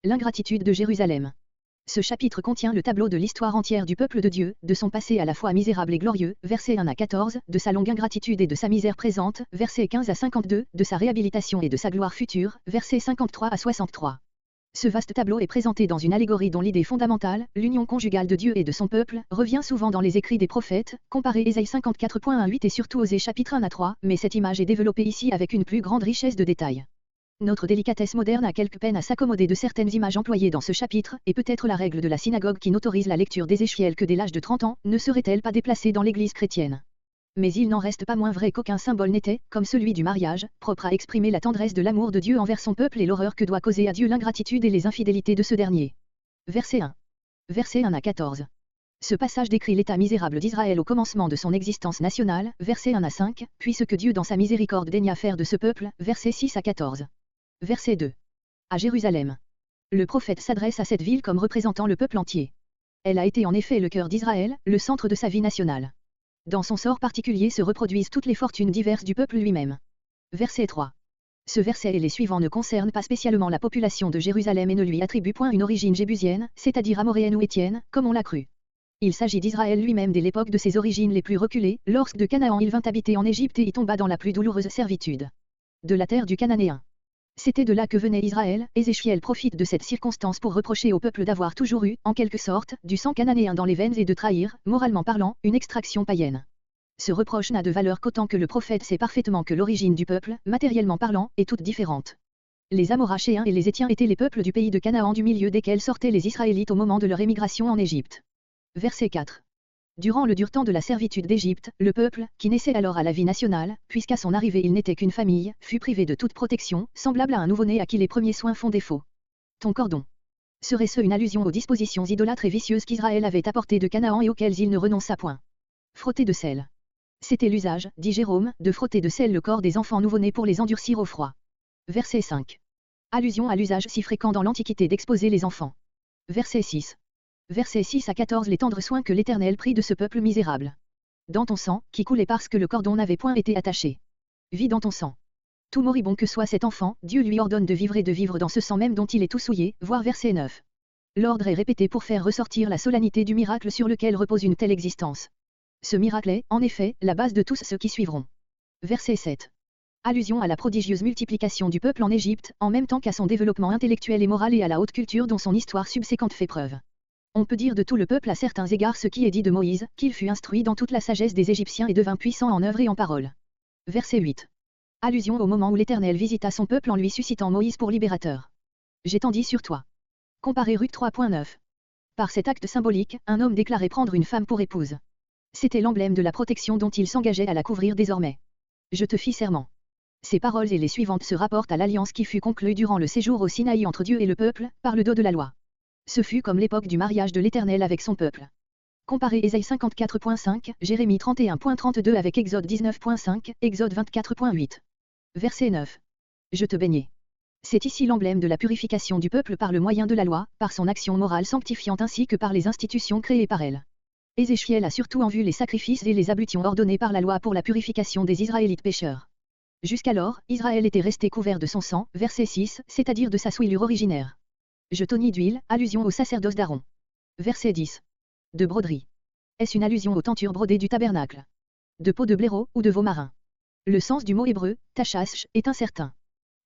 L'ingratitude de Jérusalem. Ce chapitre contient le tableau de l'histoire entière du peuple de Dieu, de son passé à la fois misérable et glorieux, versets 1 à 14, de sa longue ingratitude et de sa misère présente, versets 15 à 52, de sa réhabilitation et de sa gloire future, versets 53 à 63. Ce vaste tableau est présenté dans une allégorie dont l'idée fondamentale, l'union conjugale de Dieu et de son peuple, revient souvent dans les écrits des prophètes, comparez Ésaïe 54.1-8 et surtout Osée chapitre 1 à 3, mais cette image est développée ici avec une plus grande richesse de détails. Notre délicatesse moderne a quelque peine à s'accommoder de certaines images employées dans ce chapitre, et peut-être la règle de la synagogue qui n'autorise la lecture d'Ézéchiel que dès l'âge de 30 ans, ne serait-elle pas déplacée dans l'Église chrétienne. Mais il n'en reste pas moins vrai qu'aucun symbole n'était, comme celui du mariage, propre à exprimer la tendresse de l'amour de Dieu envers son peuple et l'horreur que doit causer à Dieu l'ingratitude et les infidélités de ce dernier. Verset 1. Verset 1 à 14. Ce passage décrit l'état misérable d'Israël au commencement de son existence nationale, versets 1 à 5, puis ce que Dieu dans sa miséricorde daigna faire de ce peuple, versets 6 à 14. Verset 2. À Jérusalem. Le prophète s'adresse à cette ville comme représentant le peuple entier. Elle a été en effet le cœur d'Israël, le centre de sa vie nationale. Dans son sort particulier se reproduisent toutes les fortunes diverses du peuple lui-même. Verset 3. Ce verset et les suivants ne concernent pas spécialement la population de Jérusalem et ne lui attribuent point une origine jébusienne, c'est-à-dire amoréenne ou étienne, comme on l'a cru. Il s'agit d'Israël lui-même dès l'époque de ses origines les plus reculées, lorsque de Canaan il vint habiter en Égypte et y tomba dans la plus douloureuse servitude. De la terre du Cananéen. C'était de là que venait Israël. Ézéchiel profite de cette circonstance pour reprocher au peuple d'avoir toujours eu, en quelque sorte, du sang cananéen dans les veines et de trahir, moralement parlant, une extraction païenne. Ce reproche n'a de valeur qu'autant que le prophète sait parfaitement que l'origine du peuple, matériellement parlant, est toute différente. Les Amorachéens et les Étiens étaient les peuples du pays de Canaan du milieu desquels sortaient les Israélites au moment de leur émigration en Égypte. Verset 4. Durant le dur temps de la servitude d'Égypte, le peuple, qui naissait alors à la vie nationale, puisqu'à son arrivée il n'était qu'une famille, fut privé de toute protection, semblable à un nouveau-né à qui les premiers soins font défaut. Ton cordon. Serait-ce une allusion aux dispositions idolâtres et vicieuses qu'Israël avait apportées de Canaan et auxquelles il ne renonça point? Frotter de sel. C'était l'usage, dit Jérôme, de frotter de sel le corps des enfants nouveau-nés pour les endurcir au froid. Verset 5. Allusion à l'usage si fréquent dans l'Antiquité d'exposer les enfants. Verset 6. Versets 6 à 14 les tendres soins que l'Éternel prit de ce peuple misérable. Dans ton sang, qui coulait parce que le cordon n'avait point été attaché. Vis dans ton sang. Tout moribond que soit cet enfant, Dieu lui ordonne de vivre dans ce sang même dont il est tout souillé, voir verset 9. L'ordre est répété pour faire ressortir la solennité du miracle sur lequel repose une telle existence. Ce miracle est, en effet, la base de tous ceux qui suivront. Verset 7. Allusion à la prodigieuse multiplication du peuple en Égypte, en même temps qu'à son développement intellectuel et moral et à la haute culture dont son histoire subséquente fait preuve. On peut dire de tout le peuple à certains égards ce qui est dit de Moïse, qu'il fut instruit dans toute la sagesse des Égyptiens et devint puissant en œuvre et en parole. Verset 8. Allusion au moment où l'Éternel visita son peuple en lui suscitant Moïse pour libérateur. J'étendis sur toi. Comparez Ruth 3.9. Par cet acte symbolique, un homme déclarait prendre une femme pour épouse. C'était l'emblème de la protection dont il s'engageait à la couvrir désormais. Je te fis serment. Ces paroles et les suivantes se rapportent à l'alliance qui fut conclue durant le séjour au Sinaï entre Dieu et le peuple, par le dos de la loi. Ce fut comme l'époque du mariage de l'Éternel avec son peuple. Comparez Ésaïe 54.5, Jérémie 31.32 avec Exode 19.5, Exode 24.8. Verset 9. Je te baignai. C'est ici l'emblème de la purification du peuple par le moyen de la loi, par son action morale sanctifiante ainsi que par les institutions créées par elle. Ézéchiel a surtout en vue les sacrifices et les ablutions ordonnés par la loi pour la purification des Israélites pécheurs. Jusqu'alors, Israël était resté couvert de son sang, verset 6, c'est-à-dire de sa souillure originaire. Je tonnis d'huile, allusion au sacerdoce d'Aaron. Verset 10. De broderie. Est-ce une allusion aux tentures brodées du tabernacle? De peau de blaireau ou de veau marin? Le sens du mot hébreu, tachash, est incertain.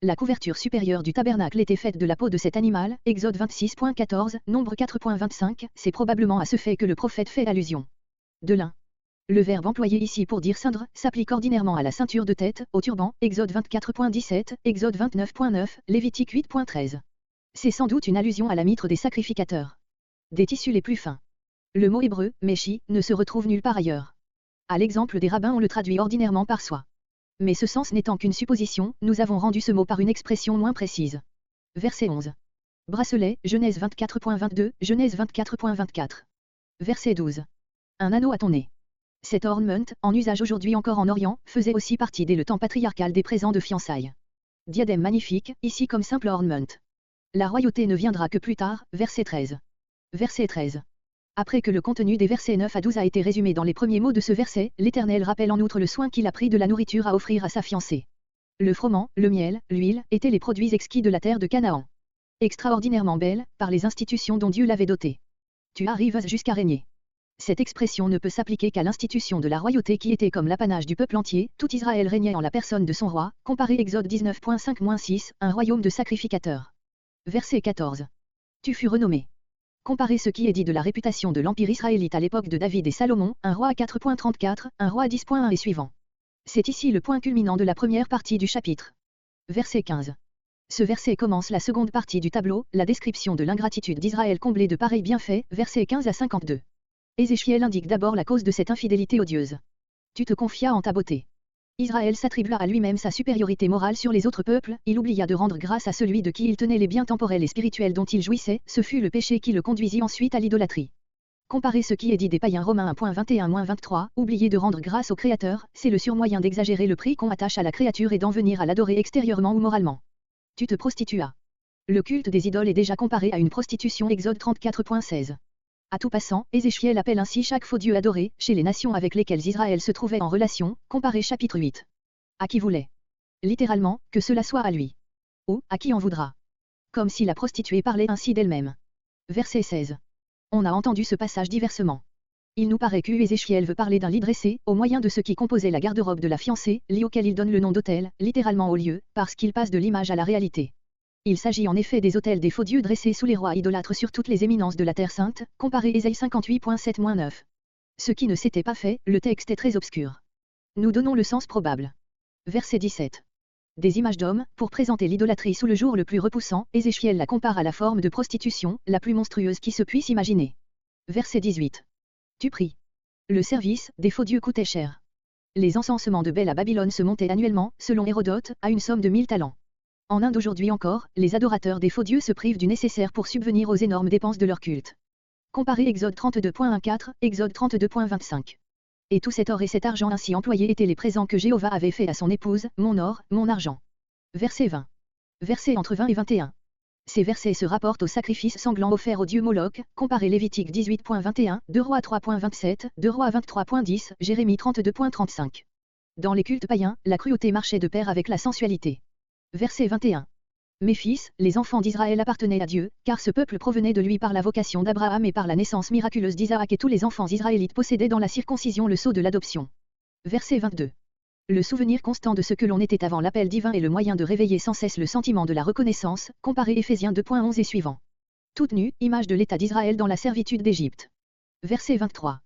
La couverture supérieure du tabernacle était faite de la peau de cet animal, Exode 26.14, Nombre 4.25, c'est probablement à ce fait que le prophète fait allusion. De lin. Le verbe employé ici pour dire ceindre s'applique ordinairement à la ceinture de tête, au turban, Exode 24.17, Exode 29.9, Lévitique 8.13. C'est sans doute une allusion à la mitre des sacrificateurs. Des tissus les plus fins. Le mot hébreu, méchi, ne se retrouve nulle part ailleurs. À l'exemple des rabbins on le traduit ordinairement par soie. Mais ce sens n'étant qu'une supposition, nous avons rendu ce mot par une expression moins précise. Verset 11. Bracelet, Genèse 24.22, Genèse 24.24. Verset 12. Un anneau à ton nez. Cet ornement, en usage aujourd'hui encore en Orient, faisait aussi partie dès le temps patriarcal des présents de fiançailles. Diadème magnifique, ici comme simple ornement. La royauté ne viendra que plus tard, verset 13. Verset 13. Après que le contenu des versets 9 à 12 a été résumé dans les premiers mots de ce verset, l'Éternel rappelle en outre le soin qu'il a pris de la nourriture à offrir à sa fiancée. Le froment, le miel, l'huile, étaient les produits exquis de la terre de Canaan. Extraordinairement belle, par les institutions dont Dieu l'avait dotée. Tu arrives jusqu'à régner. Cette expression ne peut s'appliquer qu'à l'institution de la royauté qui était comme l'apanage du peuple entier, tout Israël régnait en la personne de son roi, comparé Exode 19.5-6, un royaume de sacrificateurs. Verset 14. Tu fus renommé. Comparez ce qui est dit de la réputation de l'Empire israélite à l'époque de David et Salomon, un roi à 4.34, un roi à 10.1 et suivant. C'est ici le point culminant de la première partie du chapitre. Verset 15. Ce verset commence la seconde partie du tableau, la description de l'ingratitude d'Israël comblée de pareils bienfaits, versets 15 à 52. Ézéchiel indique d'abord la cause de cette infidélité odieuse. Tu te confias en ta beauté. Israël s'attribua à lui-même sa supériorité morale sur les autres peuples, il oublia de rendre grâce à celui de qui il tenait les biens temporels et spirituels dont il jouissait, ce fut le péché qui le conduisit ensuite à l'idolâtrie. Comparez ce qui est dit des païens romains 1.21-23, oublier de rendre grâce au Créateur, c'est le surmoyen d'exagérer le prix qu'on attache à la créature et d'en venir à l'adorer extérieurement ou moralement. Tu te prostituas. Le culte des idoles est déjà comparé à une prostitution Exode 34.16. À tout passant, Ézéchiel appelle ainsi chaque faux dieu adoré, chez les nations avec lesquelles Israël se trouvait en relation, comparé chapitre 8. À qui voulait. Littéralement, que cela soit à lui. Ou, à qui en voudra. Comme si la prostituée parlait ainsi d'elle-même. Verset 16. On a entendu ce passage diversement. Il nous paraît que Ézéchiel veut parler d'un lit dressé, au moyen de ce qui composait la garde-robe de la fiancée, lit auquel il donne le nom d'autel, littéralement au lieu, parce qu'il passe de l'image à la réalité. Il s'agit en effet des autels des faux dieux dressés sous les rois idolâtres sur toutes les éminences de la terre sainte, comparé Ésaïe 58.7-9. Ce qui ne s'était pas fait, le texte est très obscur. Nous donnons le sens probable. Verset 17. Des images d'hommes, pour présenter l'idolâtrie sous le jour le plus repoussant, Ézéchiel la compare à la forme de prostitution, la plus monstrueuse qui se puisse imaginer. Verset 18. Tu pries. Le service des faux dieux coûtait cher. Les encensements de Bel à Babylone se montaient annuellement, selon Hérodote, à une somme de 1000 talents. En Inde aujourd'hui encore, les adorateurs des faux dieux se privent du nécessaire pour subvenir aux énormes dépenses de leur culte. Comparez Exode 32.14, Exode 32.25. Et tout cet or et cet argent ainsi employé étaient les présents que Jéhovah avait fait à son épouse, mon or, mon argent. Verset 20. Versets entre 20 et 21. Ces versets se rapportent aux sacrifices sanglants offerts au dieu Moloch, comparez Lévitique 18.21, 2 Rois 3.27, 2 Rois 23.10, Jérémie 32.35. Dans les cultes païens, la cruauté marchait de pair avec la sensualité. Verset 21. Mes fils, les enfants d'Israël appartenaient à Dieu, car ce peuple provenait de lui par la vocation d'Abraham et par la naissance miraculeuse d'Isaac et tous les enfants israélites possédaient dans la circoncision le sceau de l'adoption. Verset 22. Le souvenir constant de ce que l'on était avant l'appel divin est le moyen de réveiller sans cesse le sentiment de la reconnaissance, comparé Éphésiens 2.11 et suivant. Toute nue, image de l'état d'Israël dans la servitude d'Égypte. Verset 23.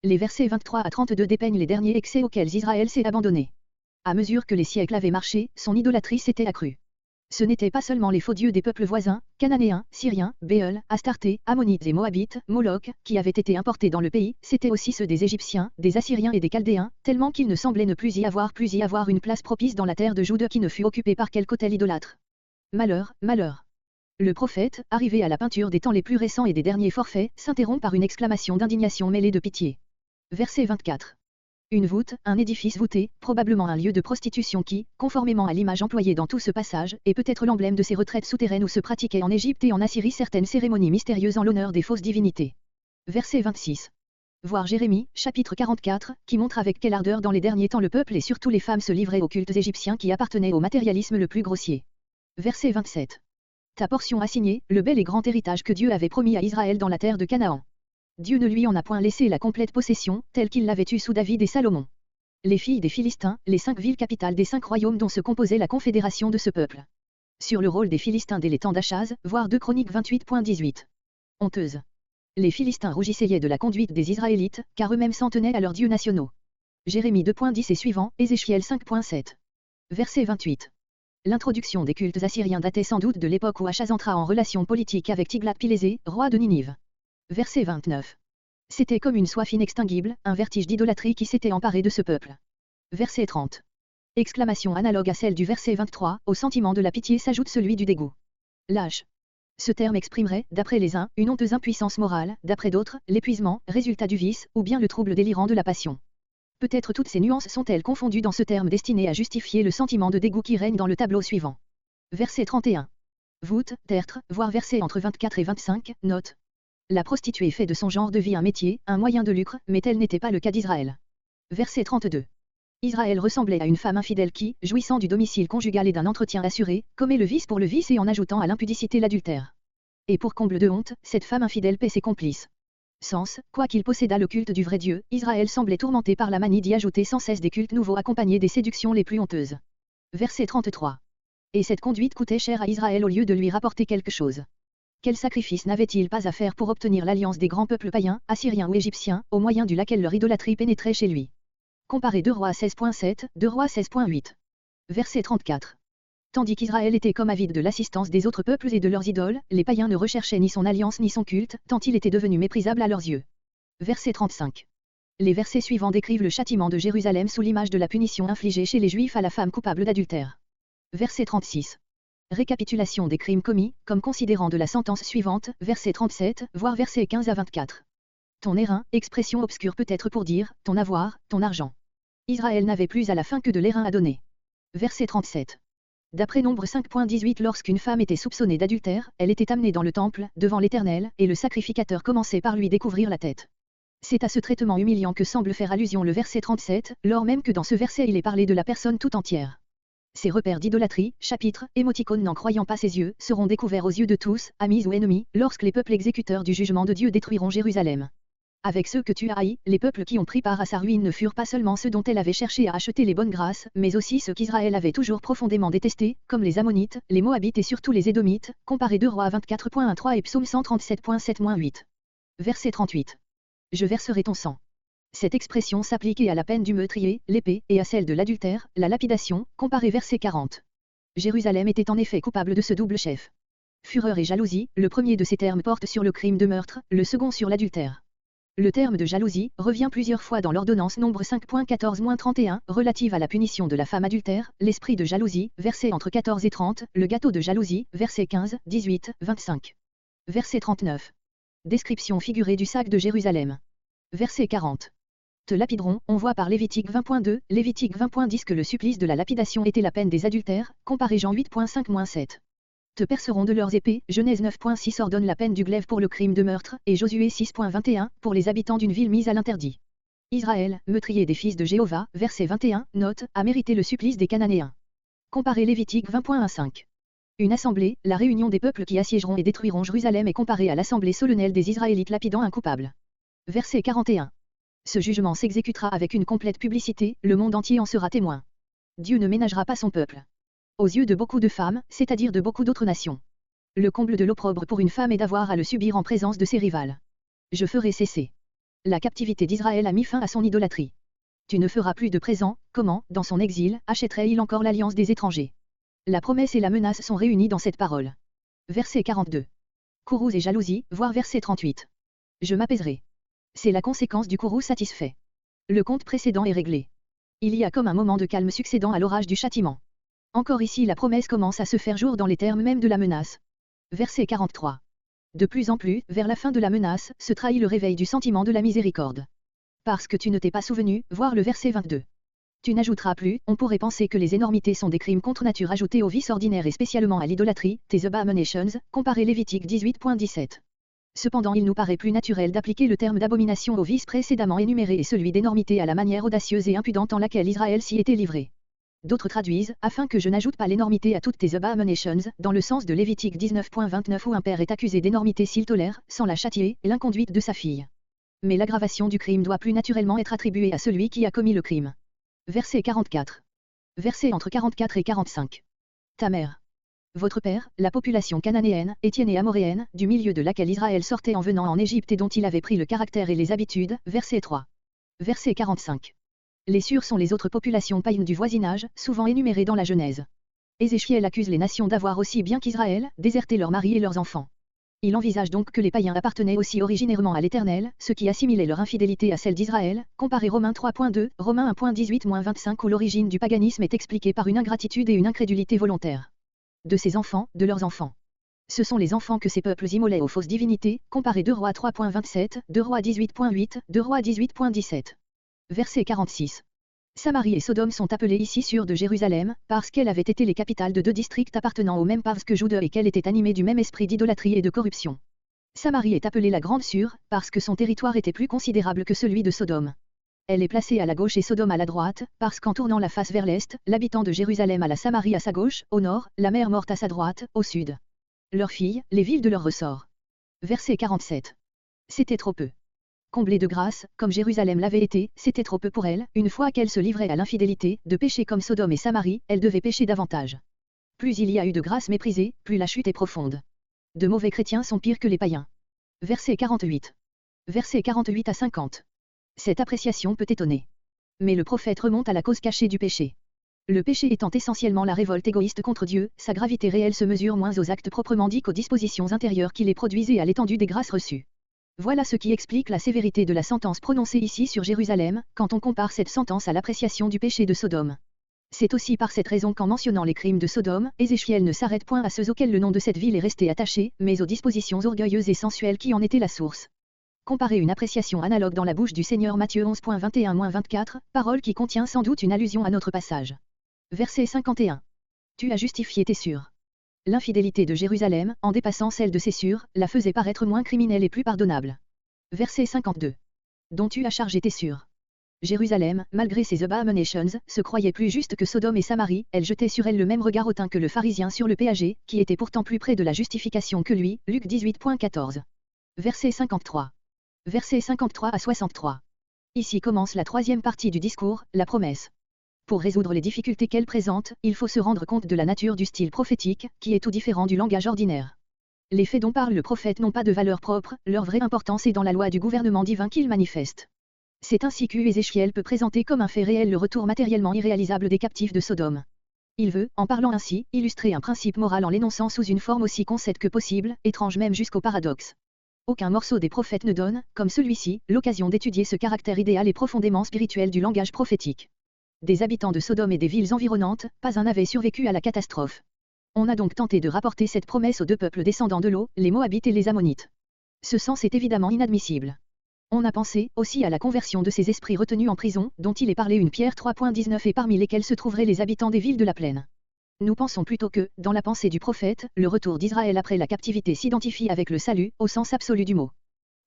Les versets 23 à 32 dépeignent les derniers excès auxquels Israël s'est abandonné. À mesure que les siècles avaient marché, son idolâtrie s'était accrue. Ce n'étaient pas seulement les faux dieux des peuples voisins, cananéens, syriens, Béol, Astarté, Ammonites et Moabites, Moloch, qui avaient été importés dans le pays, c'étaient aussi ceux des Égyptiens, des Assyriens et des Chaldéens, tellement qu'il ne semblait ne plus y avoir une place propice dans la terre de Juda qui ne fût occupée par quelque autel idolâtre. Malheur, malheur. Le prophète, arrivé à la peinture des temps les plus récents et des derniers forfaits, s'interrompt par une exclamation d'indignation mêlée de pitié. Verset 24. Une voûte, un édifice voûté, probablement un lieu de prostitution qui, conformément à l'image employée dans tout ce passage, est peut-être l'emblème de ces retraites souterraines où se pratiquaient en Égypte et en Assyrie certaines cérémonies mystérieuses en l'honneur des fausses divinités. Verset 26. Voir Jérémie, chapitre 44, qui montre avec quelle ardeur dans les derniers temps le peuple et surtout les femmes se livraient aux cultes égyptiens qui appartenaient au matérialisme le plus grossier. Verset 27. Ta portion assignée, le bel et grand héritage que Dieu avait promis à Israël dans la terre de Canaan. Dieu ne lui en a point laissé la complète possession, telle qu'il l'avait eue sous David et Salomon. Les filles des Philistins, les 5 villes capitales des 5 royaumes dont se composait la confédération de ce peuple. Sur le rôle des Philistins dès les temps d'Achaz, voir 2 Chroniques 28.18. Honteuse. Les Philistins rougissaient de la conduite des Israélites, car eux-mêmes s'en tenaient à leurs dieux nationaux. Jérémie 2.10 et suivant, Ézéchiel 5.7. Verset 28. L'introduction des cultes assyriens datait sans doute de l'époque où Achaz entra en relation politique avec Tiglath-Pilésé, roi de Ninive. Verset 29. C'était comme une soif inextinguible, un vertige d'idolâtrie qui s'était emparé de ce peuple. Verset 30. Exclamation analogue à celle du verset 23, au sentiment de la pitié s'ajoute celui du dégoût. Lâche. Ce terme exprimerait, d'après les uns, une honteuse impuissance morale, d'après d'autres, l'épuisement, résultat du vice, ou bien le trouble délirant de la passion. Peut-être toutes ces nuances sont-elles confondues dans ce terme destiné à justifier le sentiment de dégoût qui règne dans le tableau suivant. Verset 31. Voûte, tertre, voire verset entre 24 et 25, note. La prostituée fait de son genre de vie un métier, un moyen de lucre, mais tel n'était pas le cas d'Israël. Verset 32. Israël ressemblait à une femme infidèle qui, jouissant du domicile conjugal et d'un entretien assuré, commet le vice pour le vice et en ajoutant à l'impudicité l'adultère. Et pour comble de honte, cette femme infidèle paie ses complices. Sens, quoiqu'il possédât le culte du vrai Dieu, Israël semblait tourmenté par la manie d'y ajouter sans cesse des cultes nouveaux accompagnés des séductions les plus honteuses. Verset 33. Et cette conduite coûtait cher à Israël au lieu de lui rapporter quelque chose. Quel sacrifice n'avait-il pas à faire pour obtenir l'alliance des grands peuples païens, assyriens ou égyptiens, au moyen du laquelle leur idolâtrie pénétrait chez lui. Comparez 2 Rois 16.7, 2 Rois 16.8. Verset 34. Tandis qu'Israël était comme avide de l'assistance des autres peuples et de leurs idoles, les païens ne recherchaient ni son alliance ni son culte, tant il était devenu méprisable à leurs yeux. Verset 35. Les versets suivants décrivent le châtiment de Jérusalem sous l'image de la punition infligée chez les Juifs à la femme coupable d'adultère. Verset 36. Récapitulation des crimes commis, comme considérant de la sentence suivante, verset 37, voire versets 15 à 24. Ton airain, expression obscure peut-être pour dire, ton avoir, ton argent. Israël n'avait plus à la fin que de l'airain à donner. Verset 37. D'après Nombre 5.18, lorsqu'une femme était soupçonnée d'adultère, elle était amenée dans le temple, devant l'Éternel, et le sacrificateur commençait par lui découvrir la tête. C'est à ce traitement humiliant que semble faire allusion le verset 37, lors même que dans ce verset il est parlé de la personne tout entière. Ces repères d'idolâtrie, chapitres, émoticônes n'en croyant pas ses yeux, seront découverts aux yeux de tous, amis ou ennemis, lorsque les peuples exécuteurs du jugement de Dieu détruiront Jérusalem. Avec ceux que tu as haïs, les peuples qui ont pris part à sa ruine ne furent pas seulement ceux dont elle avait cherché à acheter les bonnes grâces, mais aussi ceux qu'Israël avait toujours profondément détestés, comme les Ammonites, les Moabites et surtout les Édomites, comparez 2 Rois 24.13 et Psaume 137.7-8. Verset 38. Je verserai ton sang. Cette expression s'appliquait à la peine du meurtrier, l'épée, et à celle de l'adultère, la lapidation, comparez verset 40. Jérusalem était en effet coupable de ce double chef. Fureur et jalousie, le premier de ces termes porte sur le crime de meurtre, le second sur l'adultère. Le terme de jalousie revient plusieurs fois dans l'ordonnance Nombre 5.14-31, relative à la punition de la femme adultère, l'esprit de jalousie, versets entre 14 et 30, le gâteau de jalousie, versets 15, 18, 25. Verset 39. Description figurée du sac de Jérusalem. Verset 40. Te lapideront, on voit par Lévitique 20.2, Lévitique 20.10 que le supplice de la lapidation était la peine des adultères, comparez Jean 8.5-7. Te perceront de leurs épées, Genèse 9.6 ordonne la peine du glaive pour le crime de meurtre, et Josué 6.21, pour les habitants d'une ville mise à l'interdit. Israël, meurtrier des fils de Jéhovah, verset 21, note, a mérité le supplice des Cananéens. Comparez Lévitique 20.1-5. Une assemblée, la réunion des peuples qui assiégeront et détruiront Jérusalem est comparée à l'assemblée solennelle des Israélites lapidant un coupable. Verset 41. Ce jugement s'exécutera avec une complète publicité, le monde entier en sera témoin. Dieu ne ménagera pas son peuple. Aux yeux de beaucoup de femmes, c'est-à-dire de beaucoup d'autres nations. Le comble de l'opprobre pour une femme est d'avoir à le subir en présence de ses rivales. Je ferai cesser. La captivité d'Israël a mis fin à son idolâtrie. Tu ne feras plus de présent, comment, dans son exil, achèterait-il encore l'alliance des étrangers? La promesse et la menace sont réunies dans cette parole. Verset 42. Courroux et jalousie, voire verset 38. Je m'apaiserai. C'est la conséquence du courroux satisfait. Le compte précédent est réglé. Il y a comme un moment de calme succédant à l'orage du châtiment. Encore ici la promesse commence à se faire jour dans les termes même de la menace. Verset 43. De plus en plus, vers la fin de la menace, se trahit le réveil du sentiment de la miséricorde. Parce que tu ne t'es pas souvenu, voir le verset 22. Tu n'ajouteras plus, on pourrait penser que les énormités sont des crimes contre nature ajoutés aux vices ordinaires et spécialement à l'idolâtrie, tes abominations, comparez Lévitique 18.17. Cependant il nous paraît plus naturel d'appliquer le terme d'abomination au vice précédemment énuméré et celui d'énormité à la manière audacieuse et impudente en laquelle Israël s'y était livré. D'autres traduisent, afin que je n'ajoute pas l'énormité à toutes tes abominations, dans le sens de Lévitique 19.29 où un père est accusé d'énormité s'il tolère, sans la châtier, l'inconduite de sa fille. Mais l'aggravation du crime doit plus naturellement être attribuée à celui qui a commis le crime. Verset 44. Verset entre 44 et 45. Ta mère. Votre père, la population cananéenne, étienne et amoréenne, du milieu de laquelle Israël sortait en venant en Égypte et dont il avait pris le caractère et les habitudes, verset 3. Verset 45. Les Sûrs sont les autres populations païennes du voisinage, souvent énumérées dans la Genèse. Ézéchiel accuse les nations d'avoir aussi bien qu'Israël, déserté leurs maris et leurs enfants. Il envisage donc que les païens appartenaient aussi originairement à l'Éternel, ce qui assimilait leur infidélité à celle d'Israël, comparez Romains 3.2, Romains 1.18-25 où l'origine du paganisme est expliquée par une ingratitude et une incrédulité volontaire. De ses enfants, de leurs enfants. Ce sont les enfants que ces peuples immolaient aux fausses divinités, comparez 2 Rois 3.27, 2 Rois 18.8, 2 Rois 18.17. Verset 46. Samarie et Sodome sont appelées ici sûres de Jérusalem, parce qu'elles avaient été les capitales de 2 districts appartenant au même pave que Juda et qu'elles étaient animées du même esprit d'idolâtrie et de corruption. Samarie est appelée la Grande Sûre, parce que son territoire était plus considérable que celui de Sodome. Elle est placée à la gauche et Sodome à la droite, parce qu'en tournant la face vers l'est, l'habitant de Jérusalem a la Samarie à sa gauche, au nord, la mer morte à sa droite, au sud. Leurs filles, les villes de leur ressort. Verset 47. C'était trop peu. Comblée de grâce, comme Jérusalem l'avait été, c'était trop peu pour elle, une fois qu'elle se livrait à l'infidélité, de pécher comme Sodome et Samarie, elle devait pécher davantage. Plus il y a eu de grâce méprisée, plus la chute est profonde. De mauvais chrétiens sont pires que les païens. Verset 48. Versets 48 à 50. Cette appréciation peut étonner. Mais le prophète remonte à la cause cachée du péché. Le péché étant essentiellement la révolte égoïste contre Dieu, sa gravité réelle se mesure moins aux actes proprement dits qu'aux dispositions intérieures qui les produisent et à l'étendue des grâces reçues. Voilà ce qui explique la sévérité de la sentence prononcée ici sur Jérusalem, quand on compare cette sentence à l'appréciation du péché de Sodome. C'est aussi par cette raison qu'en mentionnant les crimes de Sodome, Ézéchiel ne s'arrête point à ceux auxquels le nom de cette ville est resté attaché, mais aux dispositions orgueilleuses et sensuelles qui en étaient la source. Comparez une appréciation analogue dans la bouche du Seigneur Matthieu 11.21-24, parole qui contient sans doute une allusion à notre passage. Verset 51. Tu as justifié tes sûrs. L'infidélité de Jérusalem, en dépassant celle de ses sûrs, la faisait paraître moins criminelle et plus pardonnable. Verset 52. Dont tu as chargé tes sûrs. Jérusalem, malgré ses abominations, se croyait plus juste que Sodome et Samarie, elle jetait sur elle le même regard hautain que le pharisien sur le péager, qui était pourtant plus près de la justification que lui, Luc 18.14. Verset 53. Versets 53 à 63. Ici commence la troisième partie du discours, la promesse. Pour résoudre les difficultés qu'elle présente, il faut se rendre compte de la nature du style prophétique, qui est tout différent du langage ordinaire. Les faits dont parle le prophète n'ont pas de valeur propre, leur vraie importance est dans la loi du gouvernement divin qu'il manifeste. C'est ainsi qu'Ézéchiel peut présenter comme un fait réel le retour matériellement irréalisable des captifs de Sodome. Il veut, en parlant ainsi, illustrer un principe moral en l'énonçant sous une forme aussi concrète que possible, étrange même jusqu'au paradoxe. Aucun morceau des prophètes ne donne, comme celui-ci, l'occasion d'étudier ce caractère idéal et profondément spirituel du langage prophétique. Des habitants de Sodome et des villes environnantes, pas un n'avait survécu à la catastrophe. On a donc tenté de rapporter cette promesse aux deux peuples descendants de l'eau, les Moabites et les Ammonites. Ce sens est évidemment inadmissible. On a pensé, aussi à la conversion de ces esprits retenus en prison, dont il est parlé une Pierre 3.19 et parmi lesquels se trouveraient les habitants des villes de la plaine. Nous pensons plutôt que, dans la pensée du prophète, le retour d'Israël après la captivité s'identifie avec le salut, au sens absolu du mot.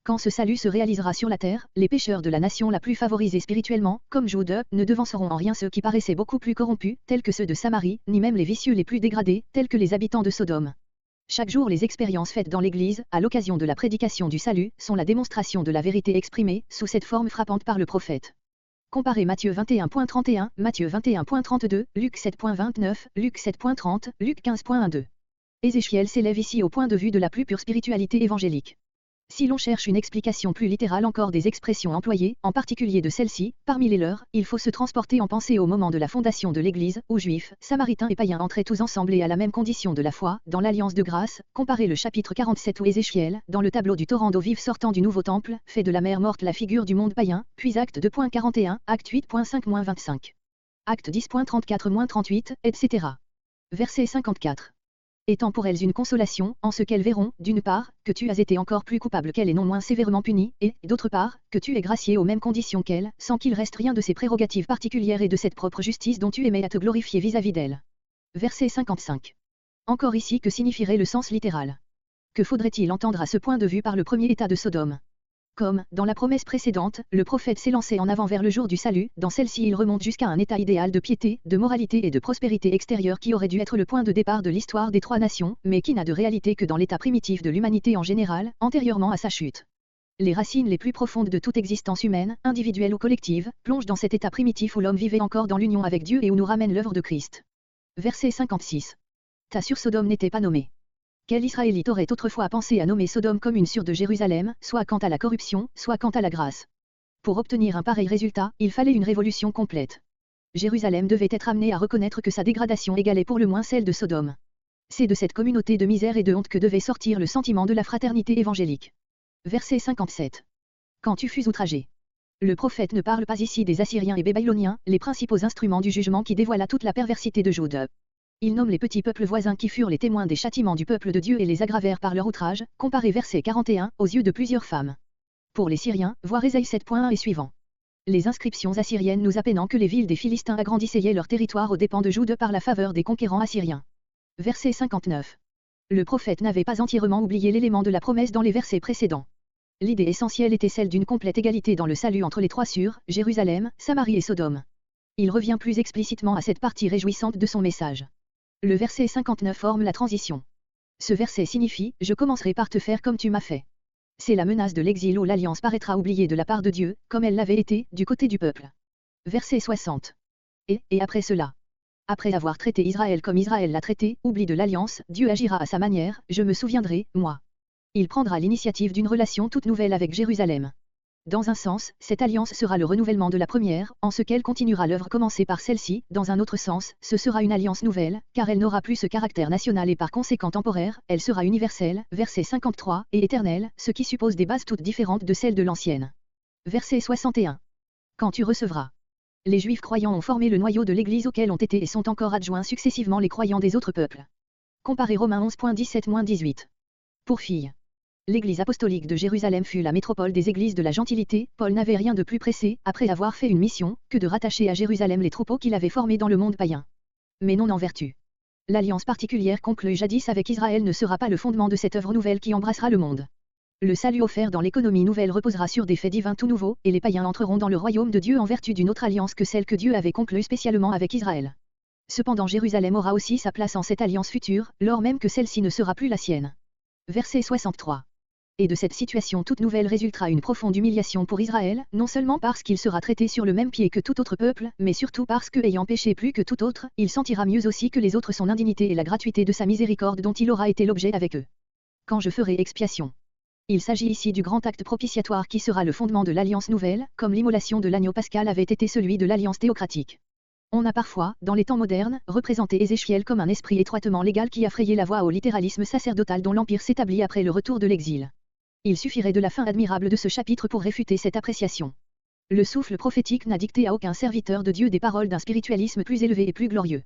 Quand ce salut se réalisera sur la terre, les pécheurs de la nation la plus favorisée spirituellement, comme Jude, ne devanceront en rien ceux qui paraissaient beaucoup plus corrompus, tels que ceux de Samarie, ni même les vicieux les plus dégradés, tels que les habitants de Sodome. Chaque jour les expériences faites dans l'Église, à l'occasion de la prédication du salut, sont la démonstration de la vérité exprimée, sous cette forme frappante par le prophète. Comparez Matthieu 21.31, Matthieu 21.32, Luc 7.29, Luc 7.30, Luc 15.12. Ézéchiel s'élève ici au point de vue de la plus pure spiritualité évangélique. Si l'on cherche une explication plus littérale encore des expressions employées, en particulier de celles-ci, parmi les leurs, il faut se transporter en pensée au moment de la fondation de l'Église, où Juifs, Samaritains et païens entraient tous ensemble et à la même condition de la foi, dans l'alliance de grâce. Comparez le chapitre 47 où Ézéchiel, dans le tableau du torrent d'eau vive sortant du nouveau temple, fait de la mer morte la figure du monde païen, puis acte 2.41, acte 8.5-25. Acte 10.34-38, etc. Verset 54. Étant pour elles une consolation, en ce qu'elles verront, d'une part, que tu as été encore plus coupable qu'elles et non moins sévèrement punie, et, d'autre part, que tu es gracié aux mêmes conditions qu'elles, sans qu'il reste rien de ces prérogatives particulières et de cette propre justice dont tu aimais à te glorifier vis-à-vis d'elles. Verset 55. Encore ici que signifierait le sens littéral. Que faudrait-il entendre à ce point de vue par le premier état de Sodome ? Comme, dans la promesse précédente, le prophète s'élançait en avant vers le jour du salut, dans celle-ci il remonte jusqu'à un état idéal de piété, de moralité et de prospérité extérieure qui aurait dû être le point de départ de l'histoire des trois nations, mais qui n'a de réalité que dans l'état primitif de l'humanité en général, antérieurement à sa chute. Les racines les plus profondes de toute existence humaine, individuelle ou collective, plongent dans cet état primitif où l'homme vivait encore dans l'union avec Dieu et où nous ramène l'œuvre de Christ. Verset 56. Ta sur Sodome n'était pas nommée. Quel Israélite aurait autrefois pensé à nommer Sodome comme une sûre de Jérusalem, soit quant à la corruption, soit quant à la grâce. Pour obtenir un pareil résultat, il fallait une révolution complète. Jérusalem devait être amenée à reconnaître que sa dégradation égalait pour le moins celle de Sodome. C'est de cette communauté de misère et de honte que devait sortir le sentiment de la fraternité évangélique. Verset 57. Quand tu fus outragé. Le prophète ne parle pas ici des Assyriens et des Babyloniens, les principaux instruments du jugement qui dévoila toute la perversité de Jude. Il nomme les petits peuples voisins qui furent les témoins des châtiments du peuple de Dieu et les aggravèrent par leur outrage, comparé verset 41, aux yeux de plusieurs femmes. Pour les Syriens, voir Ésaïe 7.1 et suivant. Les inscriptions assyriennes nous appennant que les villes des Philistins agrandissaient leur territoire aux dépens de Jude par la faveur des conquérants assyriens. Verset 59. Le prophète n'avait pas entièrement oublié l'élément de la promesse dans les versets précédents. L'idée essentielle était celle d'une complète égalité dans le salut entre les trois sûrs, Jérusalem, Samarie et Sodome. Il revient plus explicitement à cette partie réjouissante de son message. Le verset 59 forme la transition. Ce verset signifie « Je commencerai par te faire comme tu m'as fait ». C'est la menace de l'exil où l'alliance paraîtra oubliée de la part de Dieu, comme elle l'avait été, du côté du peuple. Verset 60. Et après cela. Après avoir traité Israël comme Israël l'a traité, oubli de l'alliance, Dieu agira à sa manière, je me souviendrai, moi. Il prendra l'initiative d'une relation toute nouvelle avec Jérusalem. Dans un sens, cette alliance sera le renouvellement de la première, en ce qu'elle continuera l'œuvre commencée par celle-ci, dans un autre sens, ce sera une alliance nouvelle, car elle n'aura plus ce caractère national et par conséquent temporaire, elle sera universelle, verset 53, et éternelle, ce qui suppose des bases toutes différentes de celles de l'ancienne. Verset 61. Quand tu recevras. Les Juifs croyants ont formé le noyau de l'Église auquel ont été et sont encore adjoints successivement les croyants des autres peuples. Comparez Romains 11.17-18. Pour filles. L'Église apostolique de Jérusalem fut la métropole des églises de la gentilité. Paul n'avait rien de plus pressé, après avoir fait une mission, que de rattacher à Jérusalem les troupeaux qu'il avait formés dans le monde païen. Mais non en vertu. L'alliance particulière conclue jadis avec Israël ne sera pas le fondement de cette œuvre nouvelle qui embrassera le monde. Le salut offert dans l'économie nouvelle reposera sur des faits divins tout nouveaux, et les païens entreront dans le royaume de Dieu en vertu d'une autre alliance que celle que Dieu avait conclue spécialement avec Israël. Cependant Jérusalem aura aussi sa place en cette alliance future, lors même que celle-ci ne sera plus la sienne. Verset 63. Et de cette situation toute nouvelle résultera une profonde humiliation pour Israël, non seulement parce qu'il sera traité sur le même pied que tout autre peuple, mais surtout parce que, ayant péché plus que tout autre, il sentira mieux aussi que les autres son indignité et la gratuité de sa miséricorde dont il aura été l'objet avec eux. Quand je ferai expiation. Il s'agit ici du grand acte propitiatoire qui sera le fondement de l'alliance nouvelle, comme l'immolation de l'agneau pascal avait été celui de l'alliance théocratique. On a parfois, dans les temps modernes, représenté Ézéchiel comme un esprit étroitement légal qui a frayé la voie au littéralisme sacerdotal dont l'empire s'établit après le retour de l'exil. Il suffirait de la fin admirable de ce chapitre pour réfuter cette appréciation. Le souffle prophétique n'a dicté à aucun serviteur de Dieu des paroles d'un spiritualisme plus élevé et plus glorieux.